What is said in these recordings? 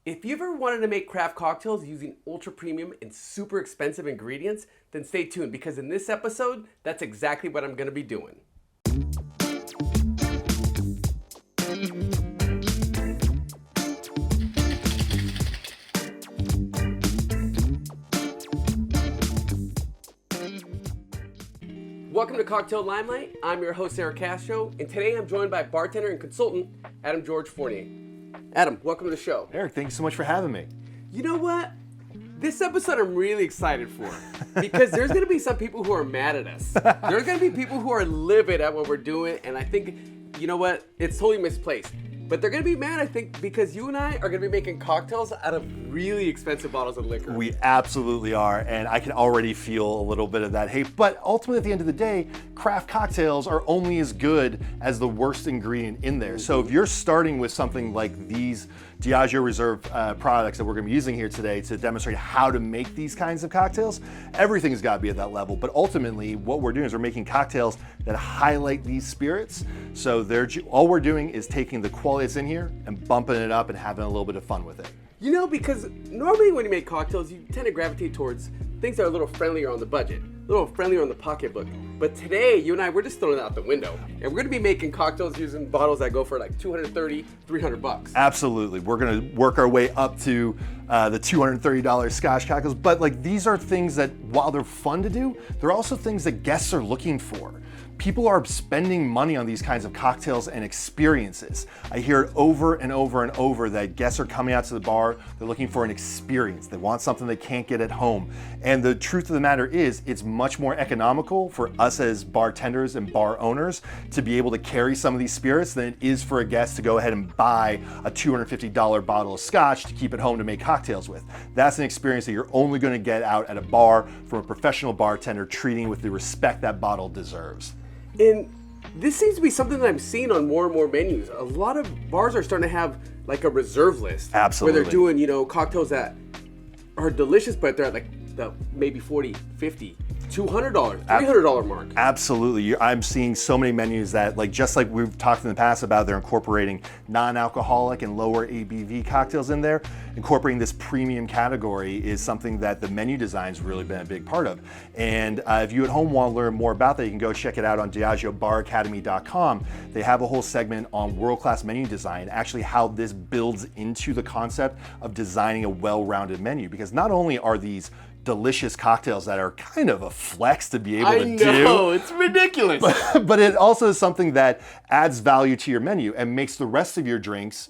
If you ever wanted to make craft cocktails using ultra premium and super expensive ingredients, then stay tuned because in this episode, that's exactly what I'm going to be doing. Welcome to Cocktail Limelight. I'm your host, Erick Castro, and today I'm joined by bartender and consultant, Adam George Fournier. Adam, welcome to the show. Eric, thank you so much for having me. You know what? This episode I'm really excited for because there's going to be some people who are mad at us. There's going to be people who are livid at what we're doing, and I think, you know what? It's totally misplaced. But they're going to be mad, I think, because you and I are going to be making cocktails out of really expensive bottles of liquor. We absolutely are, and I can already feel a little bit of that hate. But ultimately, at the end of the day, craft cocktails are only as good as the worst ingredient in there. So if you're starting with something like these Diageo Reserve products that we're going to be using here today to demonstrate how to make these kinds of cocktails, everything's got to be at that level. But ultimately, what we're doing is we're making cocktails that highlight these spirits. So all we're doing is taking the quality that's in here and bumping it up and having a little bit of fun with it. You know, because normally when you make cocktails, you tend to gravitate towards things that are a little friendlier on the budget, a little friendlier on the pocketbook. But today, you and I, we're just throwing it out the window. And we're going to be making cocktails using bottles that go for like $230, $300. Absolutely. We're going to work our way up to the $230 Scotch cocktails. But like these are things that, while they're fun to do, they're also things that guests are looking for. People are spending money on these kinds of cocktails and experiences. I hear it over and over and over that guests are coming out to the bar, they're looking for an experience. They want something they can't get at home. And the truth of the matter is, it's much more economical for us as bartenders and bar owners to be able to carry some of these spirits than it is for a guest to go ahead and buy a $250 bottle of Scotch to keep at home to make cocktails with. That's an experience that you're only going to get out at a bar from a professional bartender treating it with the respect that bottle deserves. And this seems to be something that I'm seeing on more and more menus. A lot of bars are starting to have like a reserve list. Absolutely. Where they're doing, you know, cocktails that are delicious, but they're at like the maybe $40, $50, $200, $300 mark. Absolutely. I'm seeing so many menus that, like, just like we've talked in the past about, they're incorporating non-alcoholic and lower ABV cocktails in there. Incorporating this premium category is something that the menu design's really been a big part of. And if you at home want to learn more about that, you can go check it out on DiageoBarAcademy.com. They have a whole segment on world-class menu design, actually how this builds into the concept of designing a well-rounded menu. Because not only are these delicious cocktails that are kind of a flex to be able to do. I know, it's ridiculous. But it also is something that adds value to your menu and makes the rest of your drinks,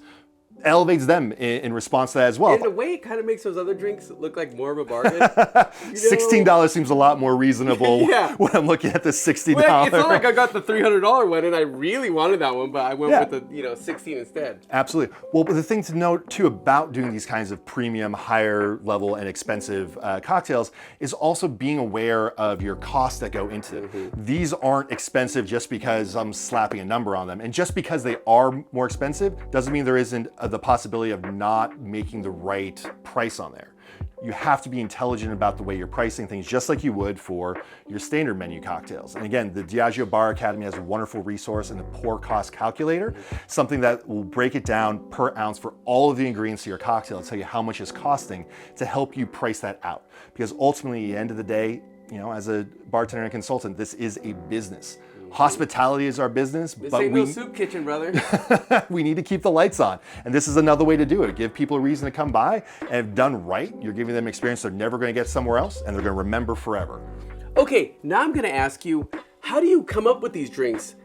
elevates them in response to that as well. In a way, it kind of makes those other drinks look like more of a bargain. $16 seems a lot more reasonable Yeah. when I'm looking at the $60. Well, it's not like I got the $300 one and I really wanted that one, but I went with the 16 instead. Absolutely. Well, but the thing to note too about doing these kinds of premium, higher level and expensive cocktails is also being aware of your costs that go into them. Mm-hmm. These aren't expensive just because I'm slapping a number on them. And just because they are more expensive doesn't mean there isn't the possibility of not making the right price on there. You have to be intelligent about the way you're pricing things, just like you would for your standard menu cocktails. And again, the Diageo Bar Academy has a wonderful resource in the pour cost calculator, something that will break it down per ounce for all of the ingredients to your cocktail and tell you how much it's costing to help you price that out. Because ultimately, at the end of the day, you know, as a bartender and consultant, this is a business. Hospitality is our business, this but ain't no soup kitchen, brother. we need to keep the lights on. And this is another way to do it. Give people a reason to come by, and if done right, you're giving them an experience they're never going to get somewhere else, and they're going to remember forever. Okay, now I'm going to ask you, how do you come up with these drinks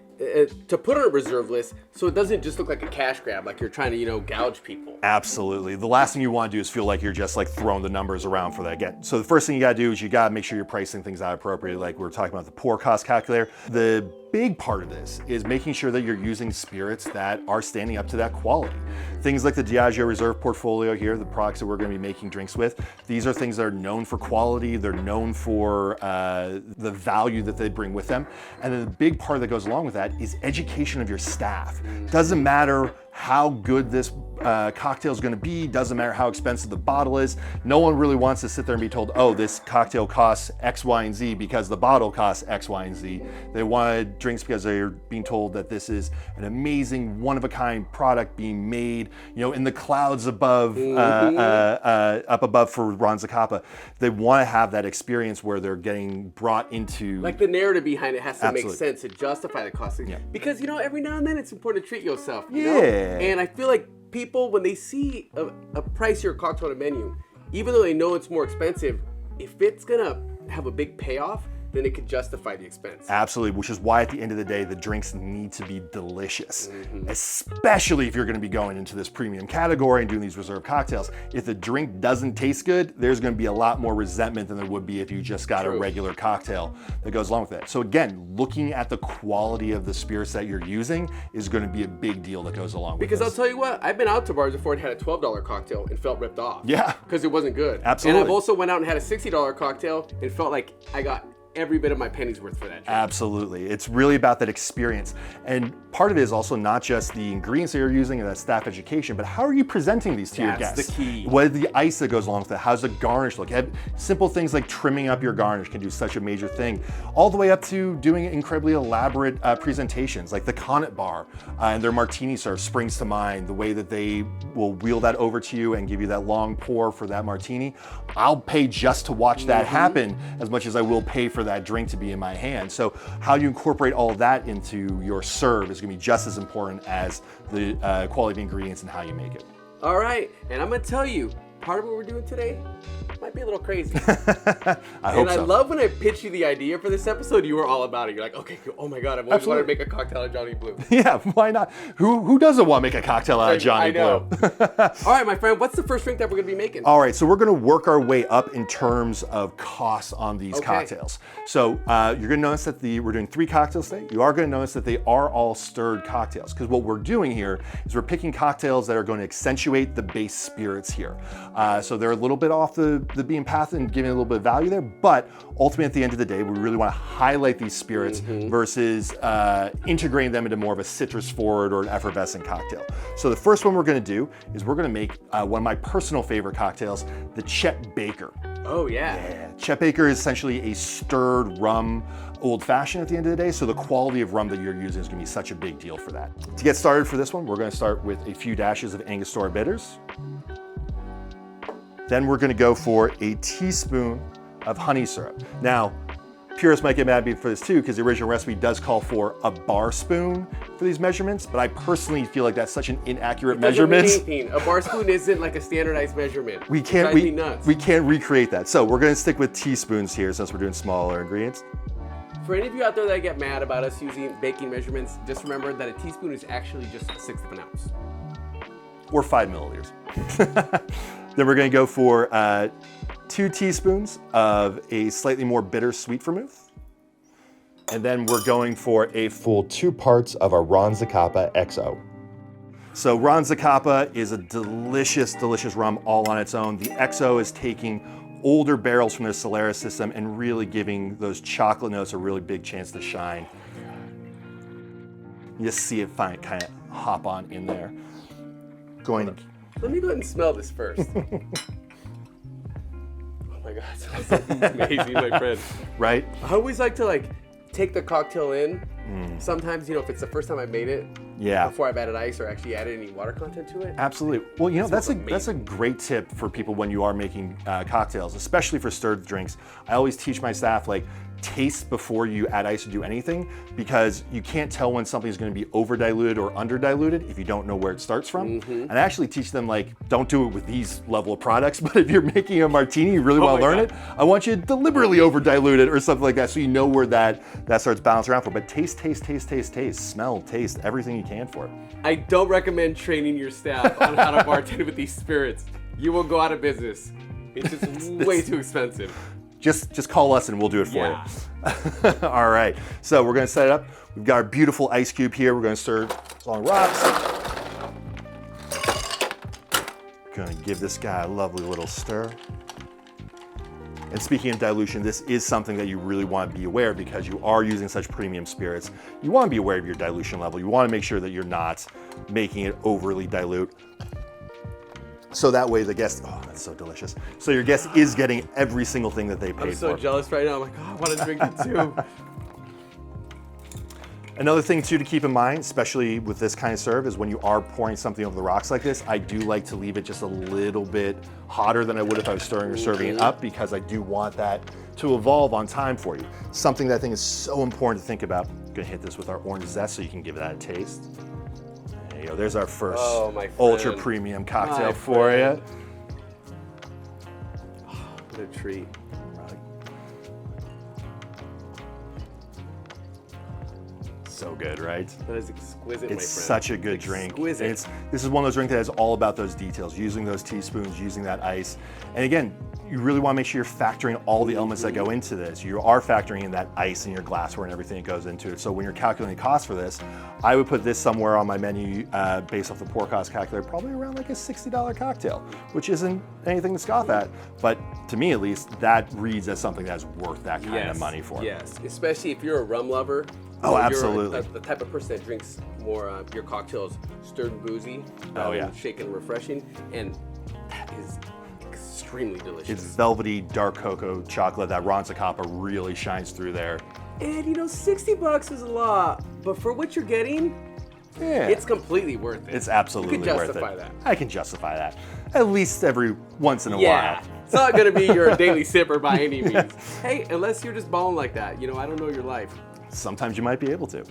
to put on a reserve list so it doesn't just look like a cash grab, like you're trying to, you know, gouge people? Absolutely. The last thing you want to do is feel like you're just like throwing the numbers around for that again. So the first thing you got to do is you got to make sure you're pricing things out appropriately, like we were talking about the pour cost calculator. The big part of this is making sure that you're using spirits that are standing up to that quality. Things like the Diageo Reserve portfolio here, the products that we're going to be making drinks with, these are things that are known for quality, they're known for the value that they bring with them. And then the big part that goes along with that is education of your staff. Doesn't matter how good this cocktail is going to be. Doesn't matter how expensive the bottle is. No one really wants to sit there and be told, oh, this cocktail costs X, Y, and Z because the bottle costs X, Y, and Z. They wanted drinks because they're being told that this is an amazing, one-of-a-kind product being made, you know, in the clouds above, up above for Ron Zacapa. They want to have that experience where they're getting brought into... Like the narrative behind it has to Absolutely. make sense to justify the cost. Yeah. Because, you know, every now and then it's important to treat yourself, you Yeah. know? And I feel like people, when they see a pricier cocktail on a menu, even though they know it's more expensive, if it's gonna have a big payoff, then it could justify the expense. Absolutely, which is why at the end of the day, the drinks need to be delicious, especially if you're gonna be going into this premium category and doing these reserve cocktails. If the drink doesn't taste good, there's gonna be a lot more resentment than there would be if you just got a regular cocktail that goes along with it. So again, looking at the quality of the spirits that you're using is gonna be a big deal that goes along with Because this. I'll tell you what, I've been out to bars before and had a $12 cocktail and felt ripped off. Yeah. Because it wasn't good. Absolutely. And I've also went out and had a $60 cocktail and felt like I got every bit of my penny's worth for that drink. Absolutely. It's really about that experience. And part of it is also not just the ingredients that you're using and that staff education, but how are you presenting these to your guests? That's the key. What is the ice that goes along with it? How's the garnish look? Simple things like trimming up your garnish can do such a major thing, all the way up to doing incredibly elaborate presentations, like the Connaught Bar and their martini serve springs to mind, the way that they will wheel that over to you and give you that long pour for that martini. I'll pay just to watch that happen as much as I will pay for that drink to be in my hand. So how you incorporate all of that into your serve is gonna be just as important as the quality of ingredients and how you make it. All right, and I'm gonna tell you, part of what we're doing today might be a little crazy. I hope I so. love when I pitched you the idea for this episode, you were all about it. You're like, okay, oh my God, I've always wanted to make a cocktail out of Johnny Blue. Yeah, why not? Who doesn't want to make a cocktail out of Johnny I know. Blue? All right, my friend, what's the first drink that we're gonna be making? All right, so we're gonna work our way up in terms of costs on these cocktails. So you're gonna notice that we're doing 3 cocktails today. You are gonna notice that they are all stirred cocktails, because what we're doing here is we're picking cocktails that are gonna accentuate the base spirits here. So they're a little bit off the beaten path and giving a little bit of value there, but ultimately at the end of the day, we really wanna highlight these spirits versus integrating them into more of a citrus forward or an effervescent cocktail. So the first one we're gonna do is we're gonna make one of my personal favorite cocktails, the Chet Baker. Oh yeah. Yeah, Chet Baker is essentially a stirred rum old fashioned at the end of the day, so the quality of rum that you're using is gonna be such a big deal for that. To get started for this one, we're gonna start with a few dashes of Angostura Bitters. Then we're gonna go for a teaspoon of honey syrup. Now, purists might get mad at me for this too, because the original recipe does call for a bar spoon for these measurements, but I personally feel like that's such an inaccurate measurement. Doesn't mean anything. A bar spoon isn't like a standardized measurement. We It drives me nuts. can't recreate that. So we're gonna stick with teaspoons here since we're doing smaller ingredients. For any of you out there that get mad about us using baking measurements, just remember that a teaspoon is actually just 1/6 of an ounce. Or 5 milliliters. Then we're gonna go for 2 teaspoons of a slightly more bitter sweet vermouth. And then we're going for a full 2 parts of our Ron Zacapa XO. So Ron Zacapa is a delicious, delicious rum all on its own. The XO is taking older barrels from their Solaris system and really giving those chocolate notes a really big chance to shine. You just see it kind of hop on in there. Let me go ahead and smell this first. Oh my God, it smells amazing, my friend. Right? I always like to take the cocktail in. Sometimes, if it's the first time I made it, Yeah. before I've added ice or actually added any water content to it. Absolutely. Well, that's smells a great tip for people when you are making cocktails, especially for stirred drinks. I always teach my staff, taste before you add ice or do anything, because you can't tell when something's going to be over diluted or under diluted if you don't know where it starts from. And I actually teach them, don't do it with these level of products, but if you're making a martini, you really want to learn it, I want you to deliberately over dilute it or something like that, so you know where that starts balancing around for. But taste, smell, taste, everything you can for it. I don't recommend training your staff on how to bartend with these spirits. You will go out of business. It's just way too expensive. Just call us and we'll do it for you. All right, so we're gonna set it up. We've got our beautiful ice cube here. We're gonna stir along rocks. Gonna give this guy a lovely little stir. And speaking of dilution, this is something that you really want to be aware of because you are using such premium spirits. You want to be aware of your dilution level. You want to make sure that you're not making it overly dilute. So that way the guest, oh, that's so delicious. So your guest is getting every single thing that they paid for. I'm so jealous right now. I'm like, oh, I want to drink it too. Another thing too to keep in mind, especially with this kind of serve, is when you are pouring something over the rocks like this, I do like to leave it just a little bit hotter than I would if I was stirring or serving it up, because I do want that to evolve on time for you. Something that I think is so important to think about. I'm gonna hit this with our orange zest so you can give that a taste. There you go, there's our first ultra premium cocktail for you. Oh, what a treat. So good, right? That is exquisite, my friend. It's such a good drink. Exquisite. This is one of those drinks that is all about those details, using those teaspoons, using that ice. And again, you really want to make sure you're factoring all the elements that go into this. You are factoring in that ice in your glassware and everything that goes into it. So when you're calculating costs for this, I would put this somewhere on my menu based off the pour cost calculator, probably around like a $60 cocktail, which isn't anything to scoff at. But to me, at least, that reads as something that's worth that kind of money for. Yes, especially if you're a rum lover. Oh, absolutely. You're the type of person that drinks more your cocktails stirred and boozy, shaken and refreshing, and that is extremely delicious. It's velvety dark cocoa chocolate. That Ron Zacapa really shines through there. And you know, $60 is a lot, but for what you're getting, it's completely worth it. It's absolutely worth it. You can justify that. I can justify that. At least every once in a while. while. It's not gonna be your daily sipper by any means. Hey, unless you're just balling like that. You know, I don't know your life. Sometimes you might be able to.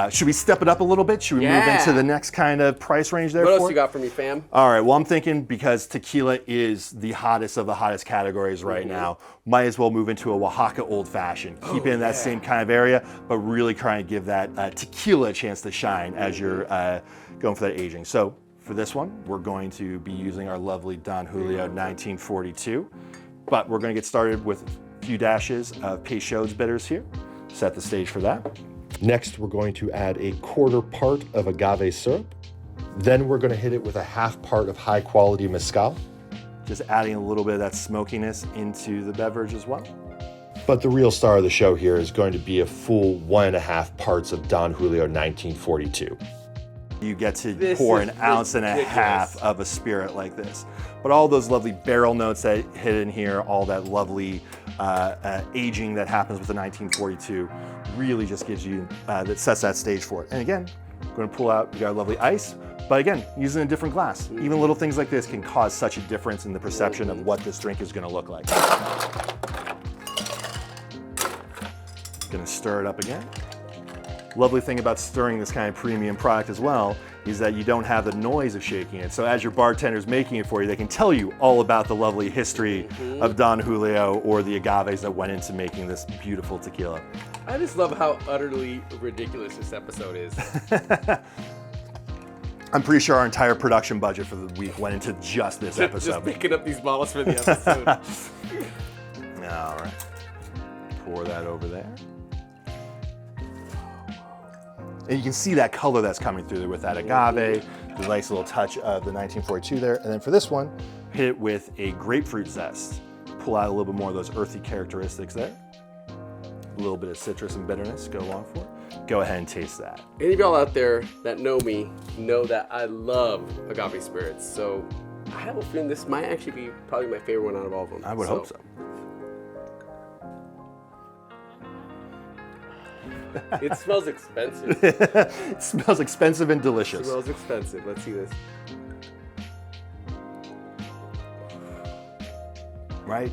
Should we step it up a little bit? Should we move into the next kind of price range there? What else you got for me, fam? All right, well, I'm thinking because tequila is the hottest of the hottest categories right now, might as well move into a Oaxaca Old Fashioned. Keep it in that same kind of area, but really try and give that tequila a chance to shine as you're going for that aging. So for this one, we're going to be using our lovely Don Julio 1942, but we're going to get started with a few dashes of Peychaud's bitters here. Set the stage for that. Next, we're going to add a 1/4 part of agave syrup. Then we're going to hit it with a 1/2 part of high quality mezcal, just adding a little bit of that smokiness into the beverage as well. But the real star of the show here is going to be a full 1.5 parts of Don Julio 1942. You get to pour an ounce and a half of a spirit like this. But all those lovely barrel notes that hit in here, all that lovely aging that happens with the 1942 really just gives you, that sets that stage for it. And again, we're gonna pull out, we got our lovely ice, but again, using a different glass. Even little things like this can cause such a difference in the perception of what this drink is gonna look like. Gonna stir it up again. Lovely thing about stirring this kind of premium product as well is that you don't have the noise of shaking it. So as your bartender's making it for you, they can tell you all about the lovely history of Don Julio or the agaves that went into making this beautiful tequila. I just love how utterly ridiculous this episode is. I'm pretty sure our entire production budget for the week went into just this episode. Just picking up these bottles for the episode. All right, pour that over there. And you can see that color that's coming through there with that agave, the nice little touch of the 1942 there. And then for this one, hit it with a grapefruit zest. Pull out a little bit more of those earthy characteristics there. A little bit of citrus and bitterness go along for it. Go ahead and taste that. Any of y'all out there that know me know that I love agave spirits. So I have a feeling this might actually be probably my favorite one out of all of them. I would hope so. It smells expensive. It smells expensive and delicious. It smells expensive. Let's see this. Right?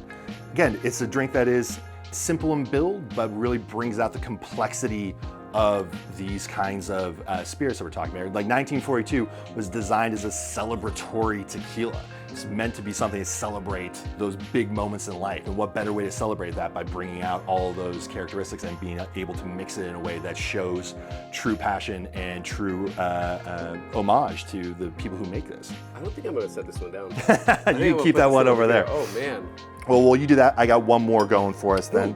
Again, it's a drink that is simple in build, but really brings out the complexity of these kinds of spirits that we're talking about. Like 1942 was designed as a celebratory tequila. It's meant to be something to celebrate those big moments in life. And what better way to celebrate that by bringing out all of those characteristics and being able to mix it in a way that shows true passion and true homage to the people who make this. I don't think I'm gonna set this one down. You can keep that one over there. Oh man. Well, while you do that, I got one more going for us then.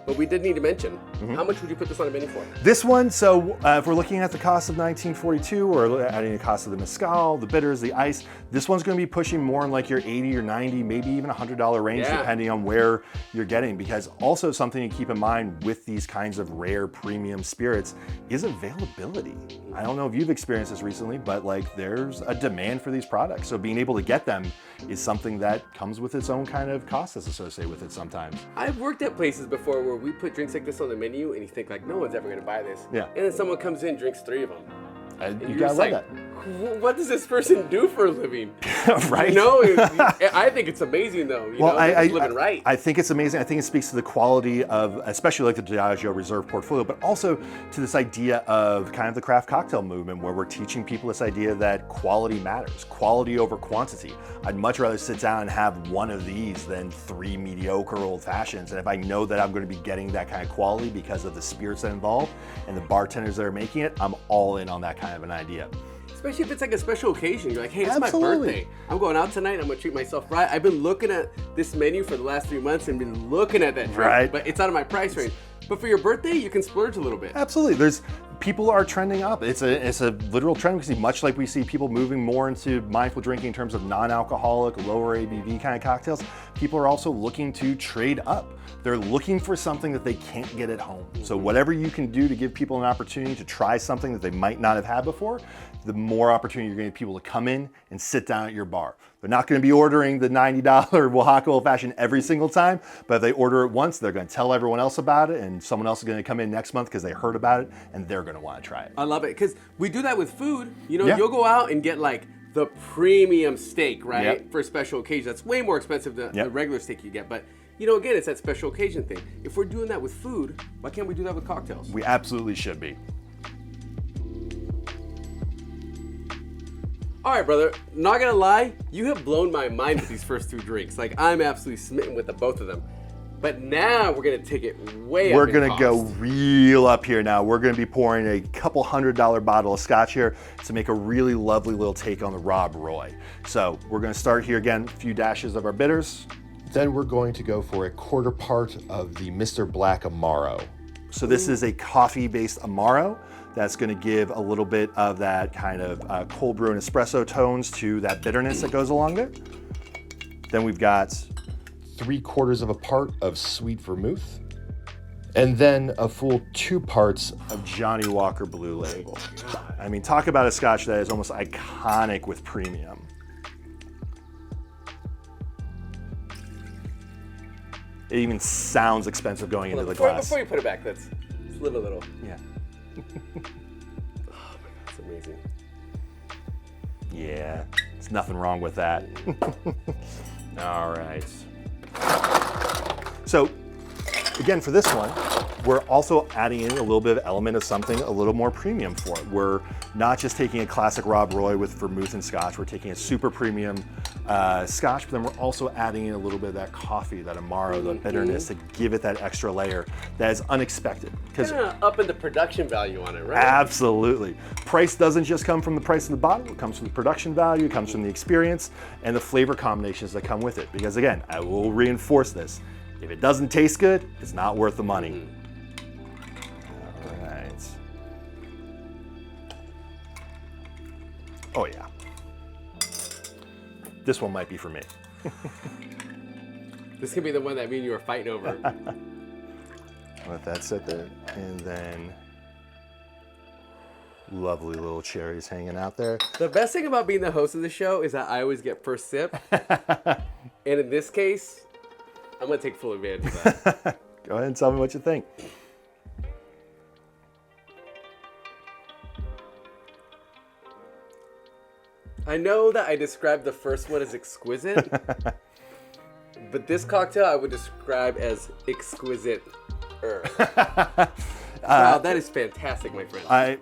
But we did need to mention, how much would you put this on a menu for? This one, so if we're looking at the cost of 1942 or adding the cost of the mezcal, the bitters, the ice, this one's going to be pushing more in like your 80 or 90, maybe even $100 range, depending on where you're getting. Because also something to keep in mind with these kinds of rare premium spirits is availability. I don't know if you've experienced this recently, but like there's a demand for these products. So being able to get them is something that comes with its own kind of cost that's associated with it sometimes. I've worked at places before where we put drinks like this on the menu and you think like, no one's ever gonna buy this. Yeah. And then someone comes in, drinks 3 of them. And you you're gotta just love like, what does this person do for a living? that. Right? You know, I think it's amazing though. You know, they're just living right. I think it's amazing. I think it speaks to the quality of, especially like the Diageo Reserve portfolio, but also to this idea of kind of the craft cocktail movement where we're teaching people this idea that quality matters, quality over quantity. I'd much rather sit down and have one of these than 3 mediocre old fashions. And if I know that I'm going to be getting that kind of quality because of the spirits that are involved and the bartenders that are making it, I'm all in on that kind of an idea. Especially if it's like a special occasion. You're like, hey, it's my Absolutely. birthday. I'm going out tonight. I'm going to treat myself right. I've been looking at this menu for the last 3 months and been looking at that drink, Right. but it's out of my price range. But for your birthday, you can splurge a little bit. Absolutely. People are trending up. It's a literal trend. We see much like we see people moving more into mindful drinking in terms of non-alcoholic, lower ABV kind of cocktails. People are also looking to trade up. They're looking for something that they can't get at home. So whatever you can do to give people an opportunity to try something that they might not have had before, the more opportunity you're going to get people to come in and sit down at your bar. They're not going to be ordering the $90 Oaxaca Old Fashioned every single time, but if they order it once, they're going to tell everyone else about it, and someone else is going to come in next month because they heard about it, and they're going to want to try it. I love it because we do that with food. You know, Yeah. you'll go out and get like the premium steak, right? Yep. For a special occasion. That's way more expensive than Yep. the regular steak you get. But, you know, again, it's that special occasion thing. If we're doing that with food, why can't we do that with cocktails? We absolutely should be. All right, brother. Not gonna lie, you have blown my mind with these first 2 drinks. Like, I'm absolutely smitten with the both of them. But now we're gonna take it way up. We're in gonna cost. go real up here now. We're gonna be pouring a couple $100 bottle of Scotch here to make a really lovely little take on the Rob Roy. So we're gonna start here again, a few dashes of our bitters. Then we're going to go for a 1/4 part of the Mr. Black Amaro. So this is a coffee-based Amaro that's gonna give a little bit of that kind of cold brew and espresso tones to that bitterness that goes along it. Then we've got 3/4 of a part of Sweet Vermouth. And then a full 2 parts of Johnnie Walker Blue Label. I mean, talk about a Scotch that is almost iconic with premium. It even sounds expensive going into the glass. Before you put it back, let's live a little. Yeah. Oh my God, it's amazing. Yeah, there's nothing wrong with that. All right. So, again, for this one, we're also adding in a little bit of element of something a little more premium for it. We're not just taking a classic Rob Roy with vermouth and Scotch. We're taking a super premium Scotch, but then we're also adding in a little bit of that coffee, that Amaro, the bitterness to give it that extra layer that is unexpected. Because Upping the production value on it, right? absolutely. Price doesn't just come from the price of the bottle. It comes from the production value, it comes from the experience, and the flavor combinations that come with it. Because again, I will reinforce this. If it doesn't taste good, it's not worth the money. All right. Oh yeah. This one might be for me. This could be the one that me and you were fighting over. Let that sit there. And then lovely little cherries hanging out there. The best thing about being the host of the show is that I always get first sip. And in this case, I'm gonna take full advantage of that. Go ahead and tell me what you think. I know that I described the first one as exquisite, but this cocktail I would describe as exquisite. Wow, that is fantastic, my friend.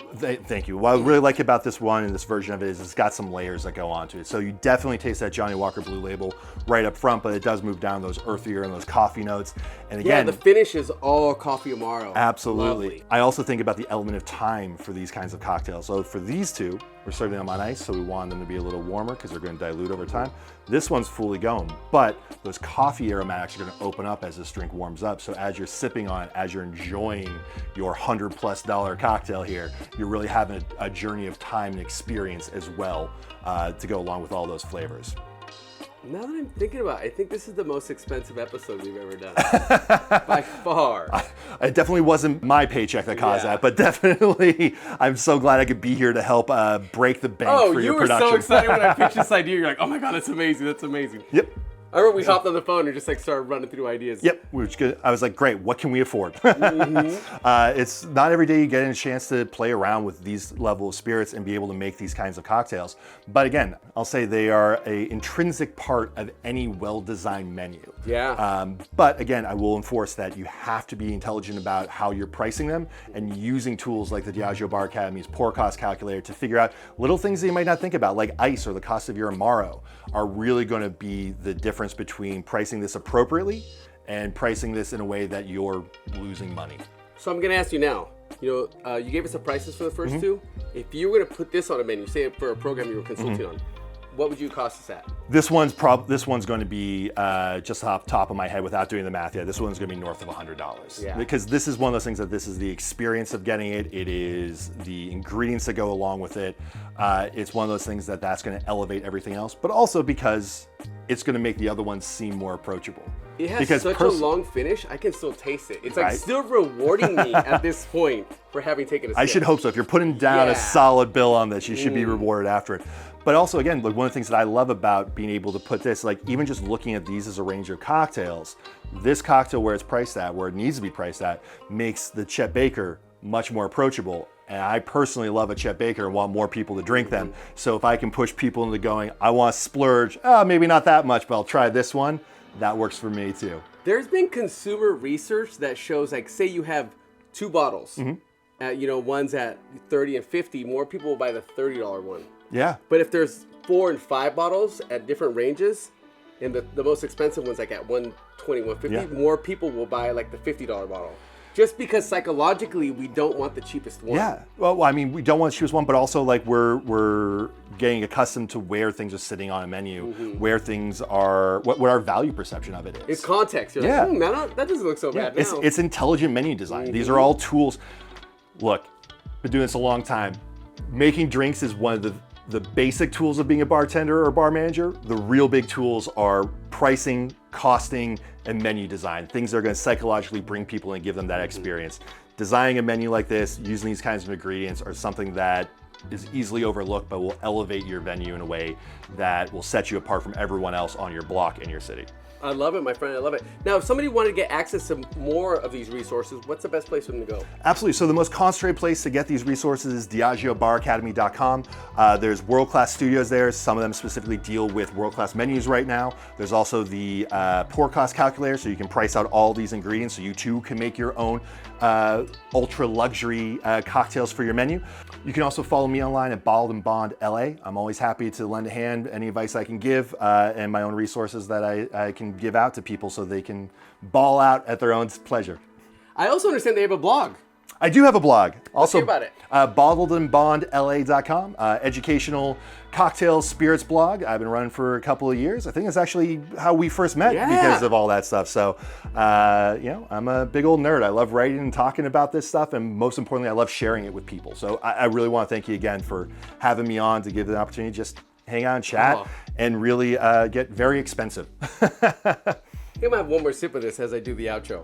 Thank you. What I really like about this one and this version of it is it's got some layers that go onto it. So you definitely taste that Johnnie Walker Blue Label right up front, but it does move down those earthier and those coffee notes. And again, the finish is all coffee Amaro. Absolutely. Lovely. I also think about the element of time for these kinds of cocktails. So for these two, we're serving them on ice, so we want them to be a little warmer because they're going to dilute over time. This one's fully going, but those coffee aromatics are going to open up as this drink warms up. So as you're sipping on it, as you're enjoying your $100+ cocktail here, you're really having a journey of time and experience as well to go along with all those flavors. Now that I'm thinking about it, I think this is the most expensive episode we've ever done. By far. It definitely wasn't my paycheck that caused that, but definitely I'm so glad I could be here to help break the bank for your production. You were so excited when I pitched this idea. You're like, oh my God, that's amazing. That's amazing. Yep. I remember we hopped on the phone and just like started running through ideas. Yep, I was like, great, what can we afford? It's not every day you get a chance to play around with these level of spirits and be able to make these kinds of cocktails. But again, I'll say they are an intrinsic part of any well-designed menu. Yeah. But again, I will enforce that you have to be intelligent about how you're pricing them and using tools like the Diageo Bar Academy's pour cost calculator to figure out little things that you might not think about, like ice or the cost of your Amaro, are really going to be the difference between pricing this appropriately and pricing this in a way that you're losing money. So I'm going to ask you now, you gave us the prices for the first two. If you were going to put this on a menu, say for a program you were consulting on, what would you cost us at? This one's going to be just off the top of my head without doing the math yet. This one's going to be north of $100. Yeah. Because this is one of those things that this is the experience of getting it. It is the ingredients that go along with it. It's one of those things that's going to elevate everything else, but also because it's going to make the other ones seem more approachable. It has such a long finish, I can still taste it. It's like still rewarding me at this point for having taken a sip. I should hope so. If you're putting down a solid bill on this, you should be rewarded after it. But also, again, like one of the things that I love about being able to put this, like even just looking at these as a range of cocktails, this cocktail where it's priced at, where it needs to be priced at, makes the Chet Baker much more approachable. And I personally love a Chet Baker and want more people to drink them. So if I can push people into going, I want to splurge, maybe not that much, but I'll try this one, that works for me too. There's been consumer research that shows, like, say you have two bottles, one's at 30 and 50, more people will buy the $30 one. Yeah. But if there's 4 and 5 bottles at different ranges, and the most expensive one's like at 120, 150, more people will buy like the $50 bottle. Just because psychologically we don't want the cheapest one. Yeah. Well, I mean, we don't want the cheapest one, but also like we're getting accustomed to where things are sitting on a menu, where things are, what our value perception of it is. It's context. You're like, that doesn't look so bad now. It's intelligent menu design. These are all tools. Look, been doing this a long time. Making drinks is one of the basic tools of being a bartender or bar manager. The real big tools are pricing, costing, and menu design. Things that are going to psychologically bring people and give them that experience. Designing a menu like this, using these kinds of ingredients, are something that is easily overlooked, but will elevate your venue in a way that will set you apart from everyone else on your block in your city. I love it, my friend. I love it. Now, if somebody wanted to get access to more of these resources, what's the best place for them to go? Absolutely. So the most concentrated place to get these resources is DiageoBarAcademy.com. There's world-class studios there. Some of them specifically deal with world-class menus right now. There's also the pour cost calculator, so you can price out all these ingredients so you too can make your own ultra luxury cocktails for your menu. You can also follow me online at Bottled and Bond LA. I'm always happy to lend a hand, any advice I can give, and my own resources that I can give out to people so they can ball out at their own pleasure. I also understand they have a blog. I do have a blog. Also, Let's hear about it. bottledandbondla.com, educational cocktails, spirits blog. I've been running for a couple of years. I think it's actually how we first met because of all that stuff. So, I'm a big old nerd. I love writing and talking about this stuff, and most importantly, I love sharing it with people. So I really want to thank you again for having me on to give the opportunity to just hang out and chat and really get very expensive. I'm gonna have one more sip of this as I do the outro.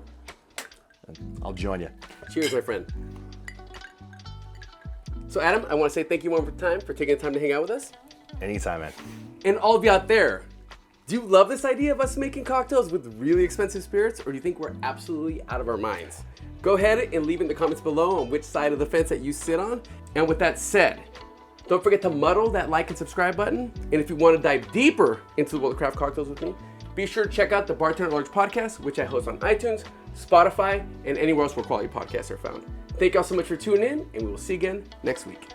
I'll join you. Cheers, my friend. So Adam, I want to say thank you one more time for taking the time to hang out with us. Anytime, man. And all of you out there, do you love this idea of us making cocktails with really expensive spirits, or do you think we're absolutely out of our minds? Go ahead and leave in the comments below on which side of the fence that you sit on. And with that said, don't forget to muddle that like and subscribe button. And if you want to dive deeper into the world of craft cocktails with me, be sure to check out the Bartender at Large podcast, which I host on iTunes, Spotify, and anywhere else where quality podcasts are found. Thank y'all so much for tuning in, and we will see you again next week.